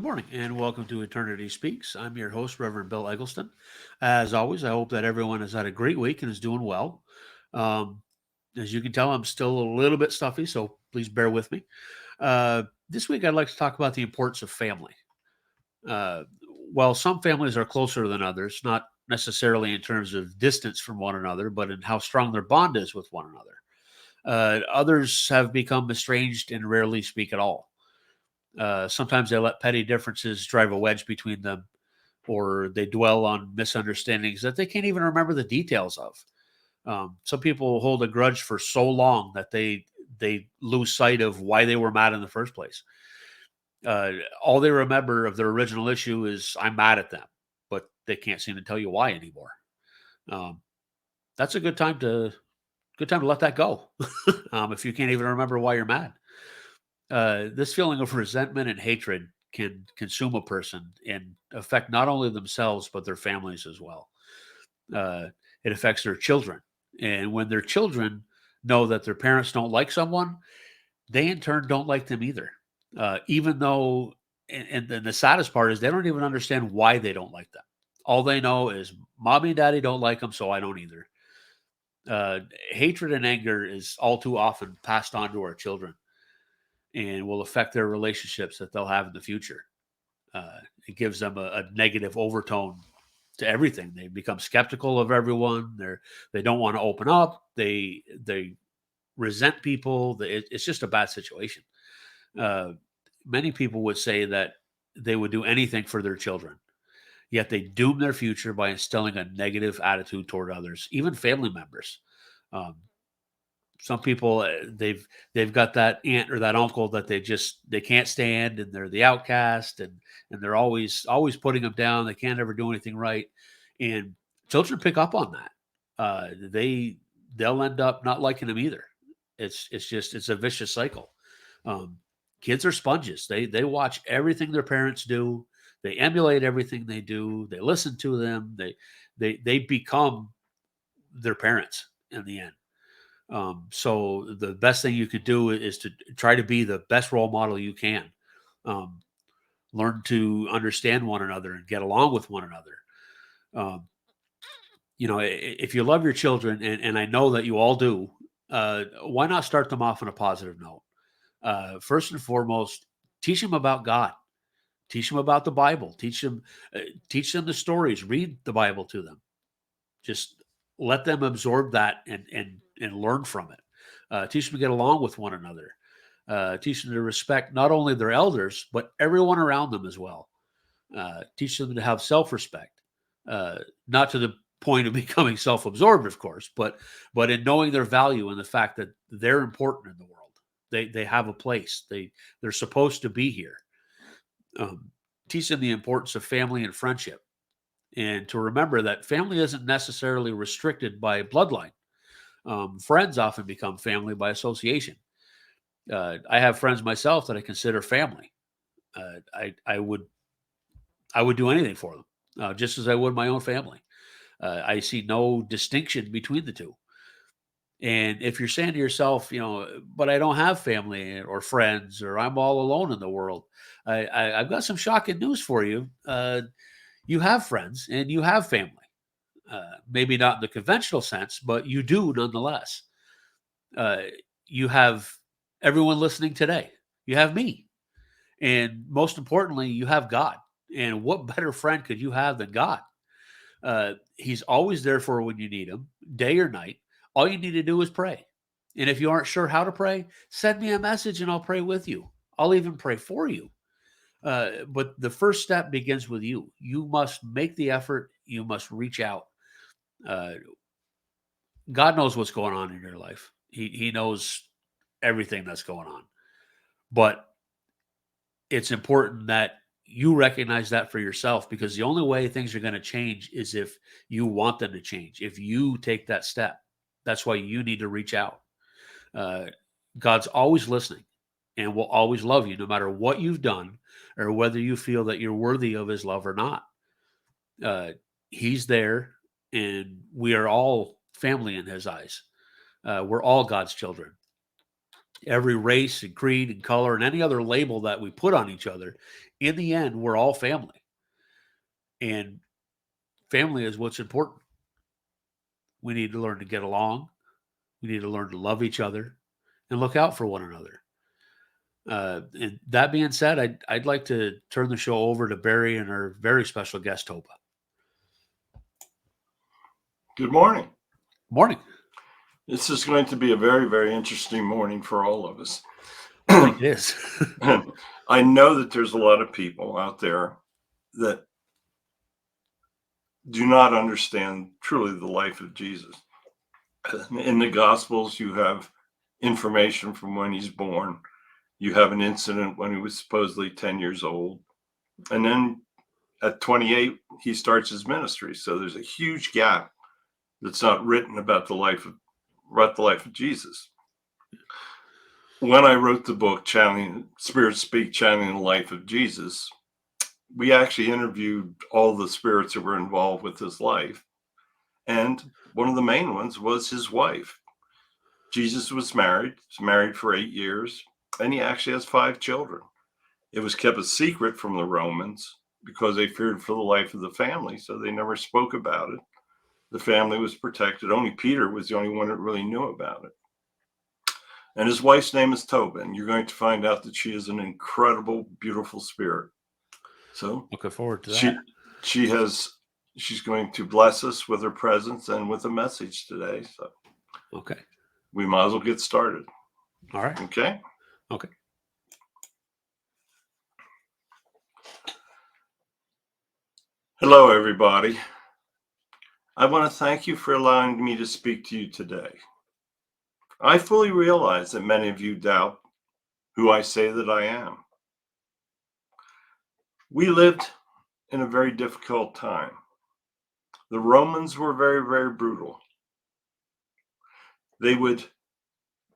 morning and welcome to Eternity Speaks. I'm your host, Reverend Bill Eggleston. As always, I hope that everyone has had a great week and is doing well. Um, as you can tell, I'm still a little bit stuffy, so please bear with me. This week, I'd like to talk about the importance of family. Uh, while some families are closer than others, not necessarily in terms of distance from one another, but in how strong their bond is with one another. Others have become estranged and rarely speak at all. Sometimes they let petty differences drive a wedge between them, or they dwell on misunderstandings that they can't even remember the details of. Some people hold a grudge for so long that they lose sight of why they were mad in the first place. Uh, all they remember of their original issue is I'm mad at them, but they can't seem to tell you why anymore. Um, that's a good time to let that go. If you can't even remember why you're mad. This feeling of resentment and hatred can consume a person and affect not only themselves but their families as well. Uh, it affects their children, and when their children know that their parents don't like someone, they in turn don't like them either. Even though, and the saddest part is they don't even understand why they don't like them. All they know is mommy and daddy don't like them, so I don't either. Uh, Hatred and anger is all too often passed on to our children and will affect their relationships that they'll have in the future. It gives them a negative overtone to everything. They become skeptical of everyone. They don't want to open up. They resent people. It's just a bad situation. Uh, Many people would say that they would do anything for their children, yet they doom their future by instilling a negative attitude toward others, even family members. Um, some people they've got that aunt or that uncle that they can't stand, and they're the outcast, and they're always putting them down. They can't ever do anything right, and children pick up on that. They'll end up not liking them either. It's a vicious cycle. um, Kids are sponges. They watch everything their parents do. They emulate everything they do. They listen to them. They become their parents in the end. So the best thing you could do is to try to be the best role model you can. Um, Learn to understand one another and get along with one another. Um, if you love your children, and I know that you all do, why not start them off on a positive note? First and foremost, teach them about God. Teach them about the Bible. Uh, teach them the stories. Read the Bible to them. Just let them absorb that and learn from it. Teach them to get along with one another. Teach them to respect not only their elders but everyone around them as well. Teach them to have self-respect, not to the point of becoming self-absorbed, of course, but in knowing their value and the fact that they're important in the world. They have a place. They're supposed to be here. Um, Teach them the importance of family and friendship, and to remember that family isn't necessarily restricted by bloodline. Friends often become family by association. I have friends myself that I consider family. I would do anything for them, just as I would my own family. I see no distinction between the two. And if you're saying to yourself, but I don't have family or friends, or I'm all alone in the world, I've got some shocking news for you. You have friends and you have family. Maybe not in the conventional sense, but you do nonetheless. Uh, you have everyone listening today. You have me. And most importantly, you have God. And what better friend could you have than God? He's always there for when you need him, day or night. All you need to do is pray. And if you aren't sure how to pray, send me a message and I'll pray with you. I'll even pray for you. But the first step begins with you. You must make the effort. You must reach out. Uh, God knows what's going on in your life. He knows everything that's going on. But it's important that you recognize that for yourself, because the only way things are going to change is if you want them to change. If you take that step, that's why you need to reach out. Uh, God's always listening and will always love you no matter what you've done or whether you feel that you're worthy of his love or not. Uh, he's there, and we are all family in his eyes. We're all God's children. every race and creed and color and any other label that we put on each other, in the end, we're all family. And family is what's important. We need to learn to get along. We need to learn to love each other and look out for one another. And that being said, I'd like to turn the show over to Barry and our very special guest, Toba. Good morning. Morning. This is going to be a very, very interesting morning for all of us. I think it is. I know that there's a lot of people out there that do not understand truly the life of Jesus. In the Gospels, you have information from when he's born. You have an incident when he was supposedly 10 years old. And then at 28, he starts his ministry. So there's a huge gap that's not written about the life of Jesus. When I wrote the book, Spirits Speak, Channeling the Life of Jesus, we actually interviewed all the spirits that were involved with his life. And one of the main ones was his wife. Jesus was married for 8 years, and he actually has 5 children. It was kept a secret from the Romans because they feared for the life of the family, so they never spoke about it. The family was protected. Only Peter was the only one that really knew about it. And his wife's name is Toba, and you're going to find out that she is an incredible, beautiful spirit. So looking forward to that. She's going to bless us with her presence and with a message today. So okay, we might as well get started. All right. Okay. Okay. Hello, everybody. I want to thank you for allowing me to speak to you today. I fully realize that many of you doubt who I say that I am. We lived in a very difficult time. The Romans were very, very brutal. They would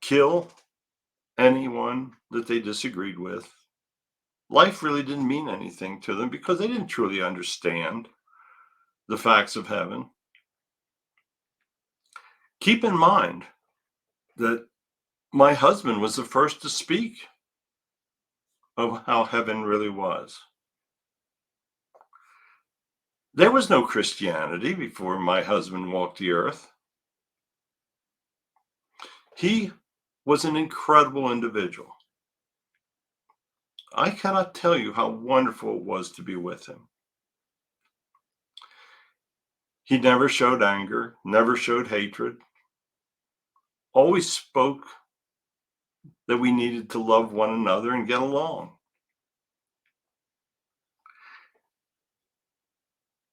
kill anyone that they disagreed with. Life really didn't mean anything to them because they didn't truly understand the facts of heaven. Keep in mind that my husband was the first to speak of how heaven really was. There was no Christianity before my husband walked the earth. He was an incredible individual. I cannot tell you how wonderful it was to be with him. He never showed anger, never showed hatred, always spoke that we needed to love one another and get along.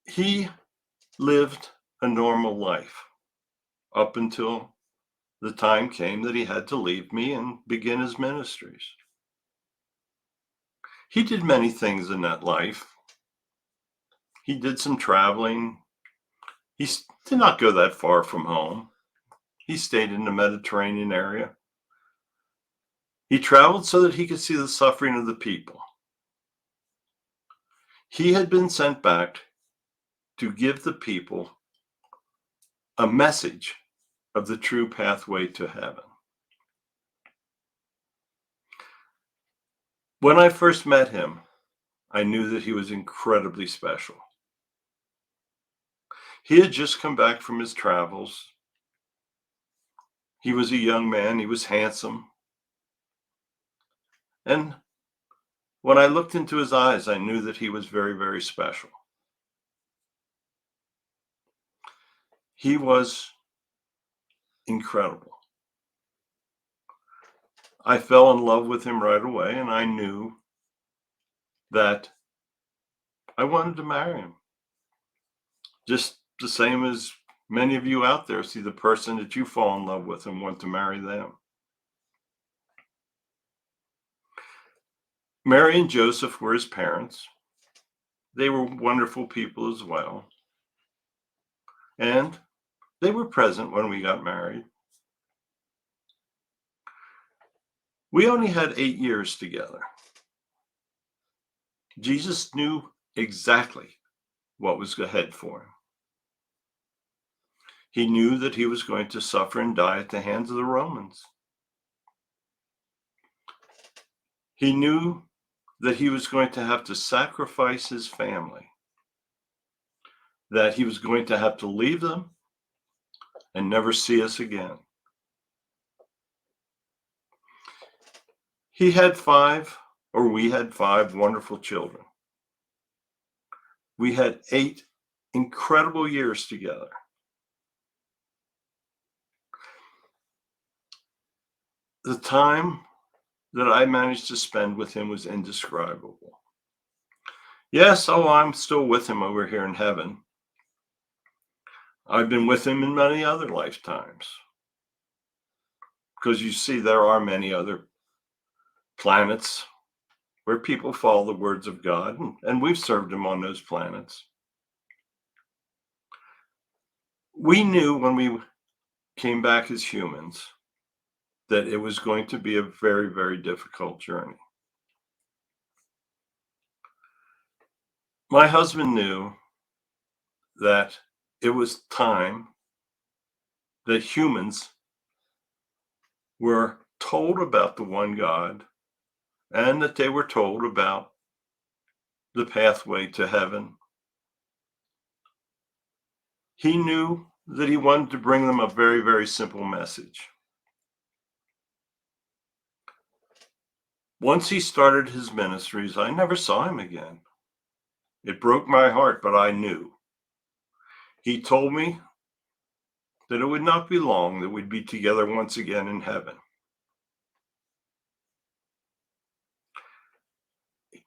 He lived a normal life up until the time came that he had to leave me and begin his ministries. He did many things in that life. He did some traveling. He did not go that far from home. He stayed in the Mediterranean area. He traveled so that he could see the suffering of the people. He had been sent back to give the people a message of the true pathway to heaven. When I first met him, I knew that he was incredibly special. He had just come back from his travels. He was a young man. He was handsome. And when I looked into his eyes, I knew that he was very, very special. He was incredible. I fell in love with him right away, and I knew that I wanted to marry him. Just the same as many of you out there see the person that you fall in love with and want to marry them. Mary and Joseph were his parents. They were wonderful people as well. And they were present when we got married. We only had 8 years together. Jesus knew exactly what was ahead for him. He knew that he was going to suffer and die at the hands of the Romans. He knew that he was going to have to sacrifice his family, that he was going to have to leave them and never see us again. We had 5 wonderful children. We had 8 incredible years together. The time that I managed to spend with him was indescribable. Yes, I'm still with him over here in heaven. I've been with him in many other lifetimes. Because you see, there are many other planets where people follow the words of God, and we've served him on those planets. We knew when we came back as humans that it was going to be a very, very difficult journey. My husband knew that it was time that humans were told about the one God and that they were told about the pathway to heaven. He knew that he wanted to bring them a very, very simple message. Once he started his ministries, I never saw him again. It broke my heart, but I knew. He told me that it would not be long that we'd be together once again in heaven.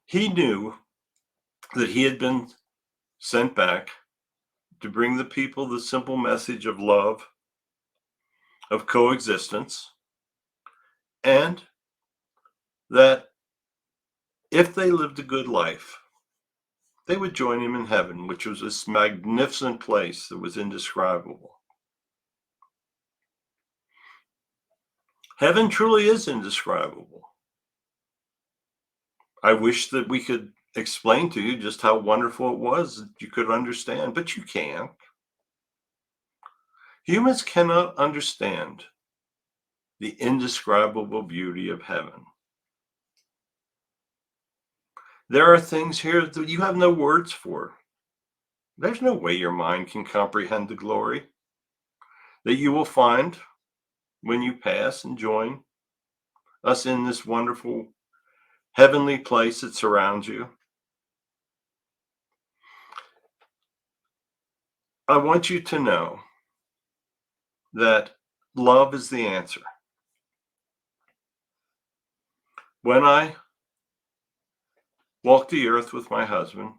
He knew that he had been sent back to bring the people the simple message of love, of coexistence, and that if they lived a good life, they would join him in heaven, which was this magnificent place that was indescribable. Heaven truly is indescribable. I wish that we could explain to you just how wonderful it was that you could understand, but you can't. Humans cannot understand the indescribable beauty of heaven. There are things here that you have no words for. There's no way your mind can comprehend the glory that you will find when you pass and join us in this wonderful heavenly place that surrounds you. I want you to know that love is the answer. When I walked the earth with my husband,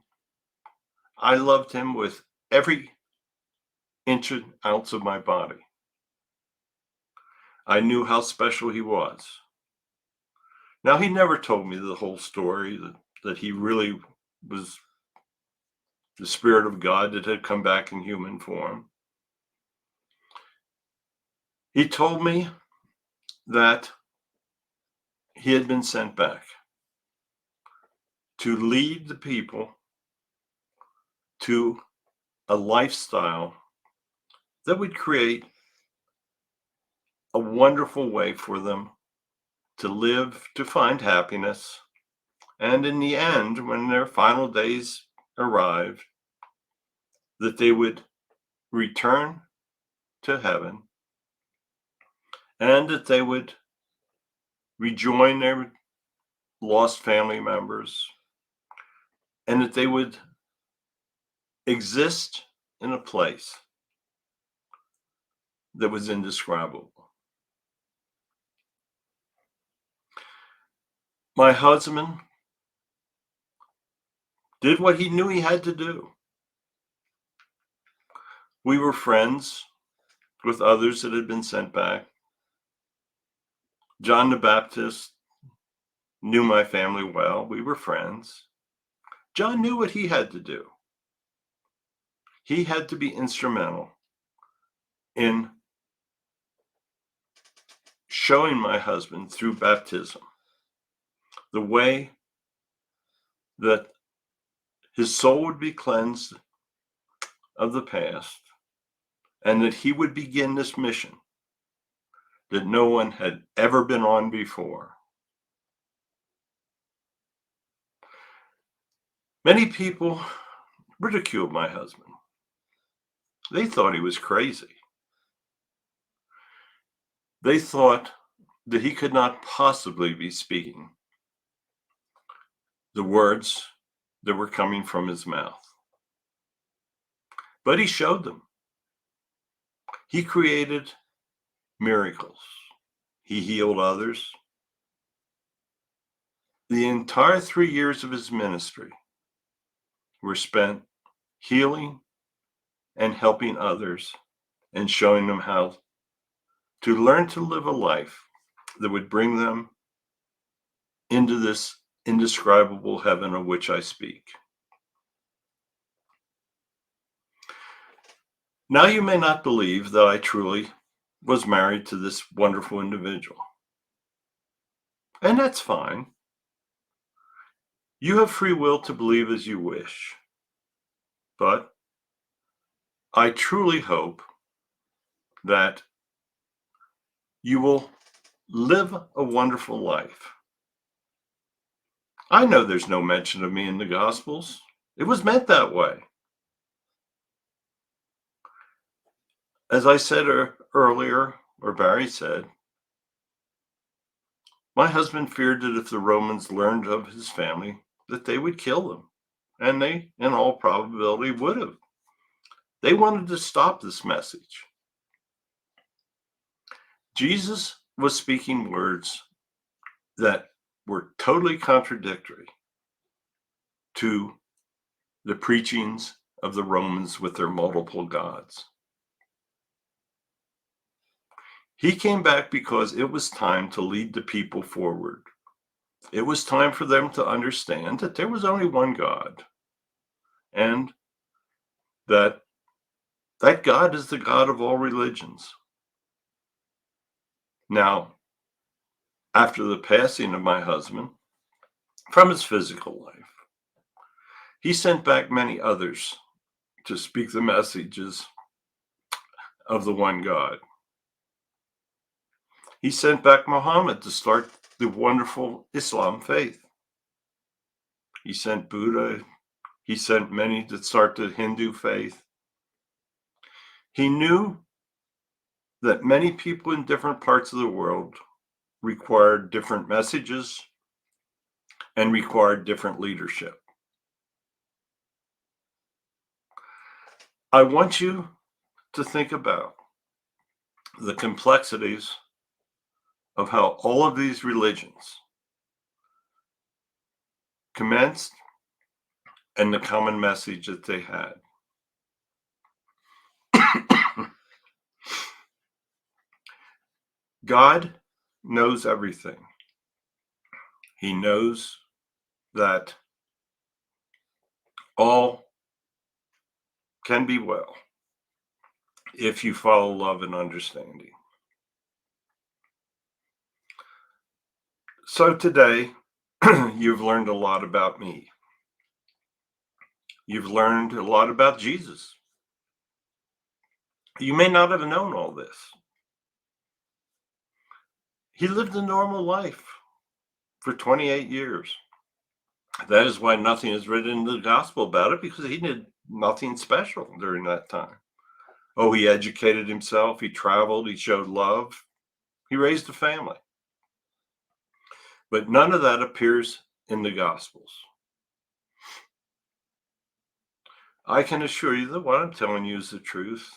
I loved him with every inch and ounce of my body. I knew how special he was. Now, he never told me the whole story, that he really was the Spirit of God that had come back in human form. He told me that he had been sent back to lead the people to a lifestyle that would create a wonderful way for them to live, to find happiness, and in the end, when their final days arrived, that they would return to heaven and that they would rejoin their lost family members and that they would exist in a place that was indescribable. My husband did what he knew he had to do. We were friends with others that had been sent back. John the Baptist knew my family well. We were friends. John knew what he had to do. He had to be instrumental in showing my husband through baptism the way that his soul would be cleansed of the past and that he would begin this mission that no one had ever been on before. Many people ridiculed my husband. They thought he was crazy. They thought that he could not possibly be speaking the words that were coming from his mouth. But he showed them. He created miracles. He healed others. The entire 3 years of his ministry were spent healing and helping others and showing them how to learn to live a life that would bring them into this indescribable heaven of which I speak. Now, you may not believe that I truly was married to this wonderful individual, and that's fine. You have free will to believe as you wish, but I truly hope that you will live a wonderful life. I know there's no mention of me in the Gospels. It was meant that way. As I said earlier, or Barry said, my husband feared that if the Romans learned of his family, that they would kill them. And they, in all probability, would have. They wanted to stop this message. Jesus was speaking words that were totally contradictory to the preachings of the Romans with their multiple gods. He came back because it was time to lead the people forward. It was time for them to understand that there was only one God, and that God is the God of all religions. Now, after the passing of my husband from his physical life, he sent back many others to speak the messages of the one God. He sent back Muhammad to start the wonderful Islam faith. He sent Buddha. He sent many to start the Hindu faith. He knew that many people in different parts of the world required different messages and required different leadership. I want you to think about the complexities of how all of these religions commenced and the common message that they had. God knows everything. He knows that all can be well if you follow love and understanding. So today, you've learned a lot about me. You've learned a lot about Jesus. You may not have known all this. He lived a normal life for 28 years. That is why nothing is written in the gospel about it, because he did nothing special during that time. Oh, he educated himself, he traveled, he showed love, he raised a family. But none of that appears in the gospels. I can assure you that what I'm telling you is the truth.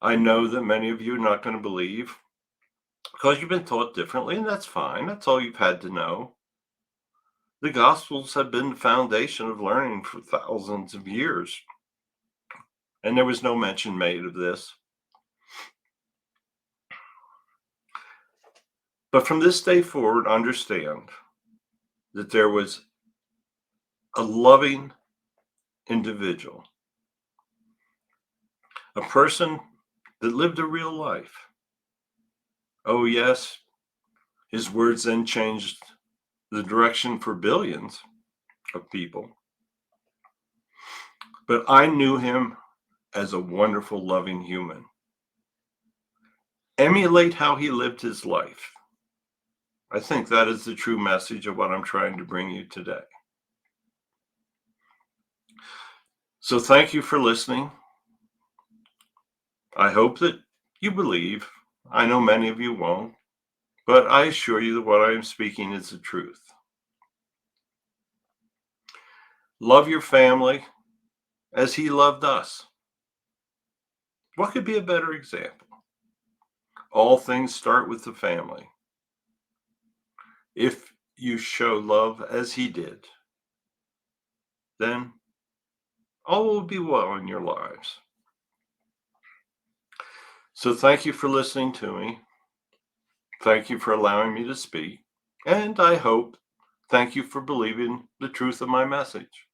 I know that many of you are not going to believe because you've been taught differently, and that's fine. That's all you've had to know. The Gospels have been the foundation of learning for thousands of years, and there was no mention made of this. But from this day forward, understand that there was a loving individual, a person that lived a real life. Oh, yes, his words then changed the direction for billions of people. But I knew him as a wonderful, loving human. Emulate how he lived his life. I think that is the true message of what I'm trying to bring you today. So thank you for listening. I hope that you believe. I know many of you won't, but I assure you that what I am speaking is the truth. Love your family as he loved us. What could be a better example? All things start with the family. If you show love as he did, then all will be well in your lives. So thank you for listening to me. Thank you for allowing me to speak. And I hope, thank you for believing the truth of my message.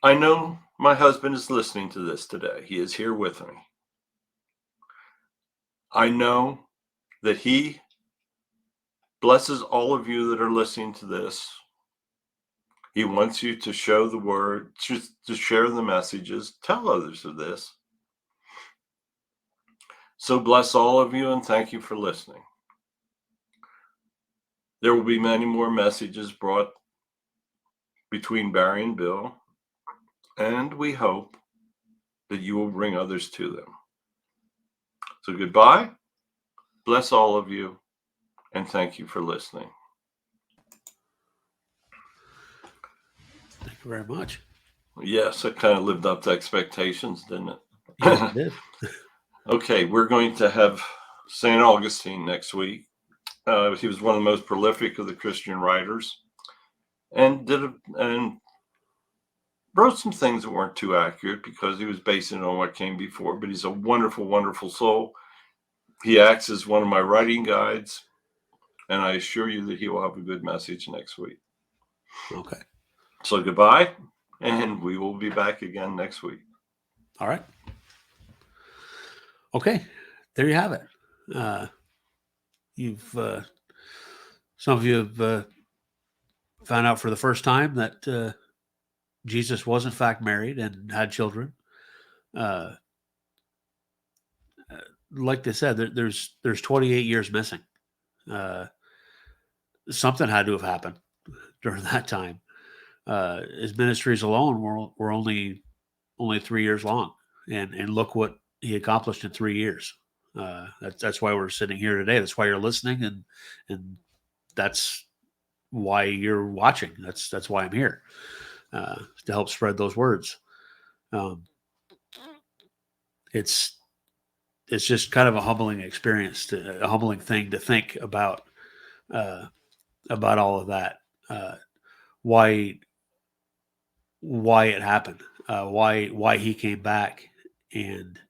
I know my husband is listening to this today. He is here with me. I know that he blesses all of you that are listening to this. He wants you to show the word, to share the messages, tell others of this. So bless all of you and thank you for listening. There will be many more messages brought between Barry and Bill, and we hope that you will bring others to them. So goodbye, bless all of you, and thank you for listening. Thank you very much. Yes, it kind of lived up to expectations, didn't it? Yes, it did. Okay, we're going to have St. Augustine next week. He was one of the most prolific of the Christian writers, and wrote some things that weren't too accurate because he was basing it on what came before. But he's a wonderful, wonderful soul. He acts as one of my writing guides, and I assure you that he will have a good message next week. Okay. So goodbye, and we will be back again next week. All right. Okay. There you have it. Some of you have found out for the first time that Jesus was in fact married and had children. Uh, like they said, there's 28 years missing. Uh, Something had to have happened during that time. His ministries alone were only 3 years long, and look what he accomplished in 3 years. That's why we're sitting here today. That's why you're listening, and that's why you're watching. That's why I'm here, to help spread those words. Um, it's it's just kind of a humbling experience, a humbling thing to think uh, about all of that. Why why it happened, why he came back, and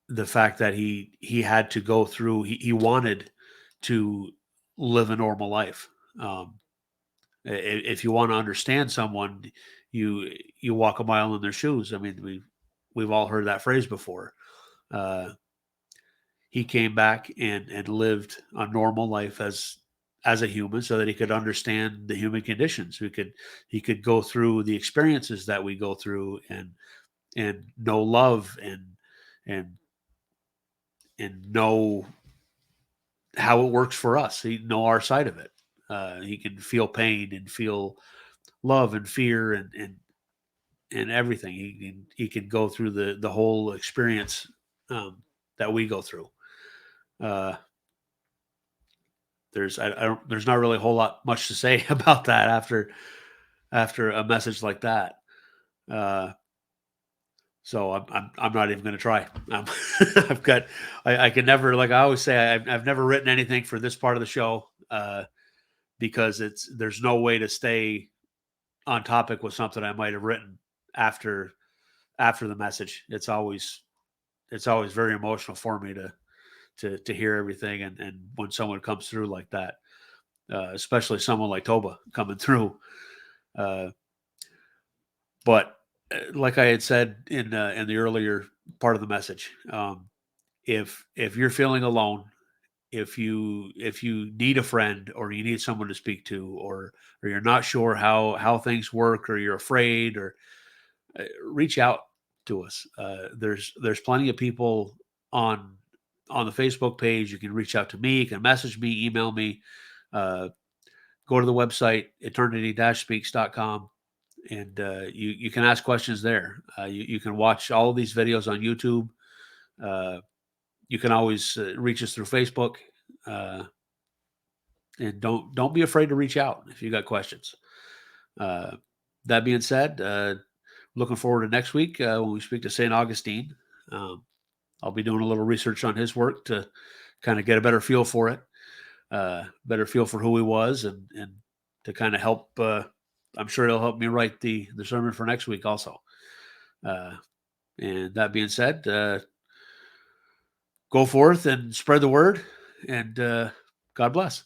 the fact that he had to go through. He wanted to live a normal life. If you want to understand someone, you walk a mile in their shoes. I mean, we've all heard that phrase before. Uh, he came back and lived a normal life as a human so that he could understand the human conditions. He could go through the experiences that we go through and know love and and know how it works for us. He know our side of it. He can feel pain and feel love and fear and everything. He can go through the whole experience, that we go through. Uh, there's not really a whole lot much to say about that after a message like that. Uh, so I'm not even going to try. I've got I can never, like I always say, I've never written anything for this part of the show, because there's no way to stay on topic with something I might have written after the message. It's always very emotional for me to hear everything, and when someone comes through like that, especially someone like Toba coming through. Uh, but like I had said in the earlier part of the message, if you're feeling alone, if you need a friend, or you need someone to speak to, or you're not sure how things work, or you're afraid, or reach out to us. There's plenty of people on the Facebook page. You can reach out to me. You can message me, email me. Uh, go to the website, eternity-speaks.com, and you can ask questions there. You can watch all of these videos on YouTube. You can always reach us through Facebook. And don't be afraid to reach out if you got questions. That being said, looking forward to next week when we speak to St. Augustine. I'll be doing a little research on his work to kind of get a better feel for it, better feel for who he was, and to kind of help. I'm sure he'll help me write the sermon for next week also. And that being said, go forth and spread the word, and God bless.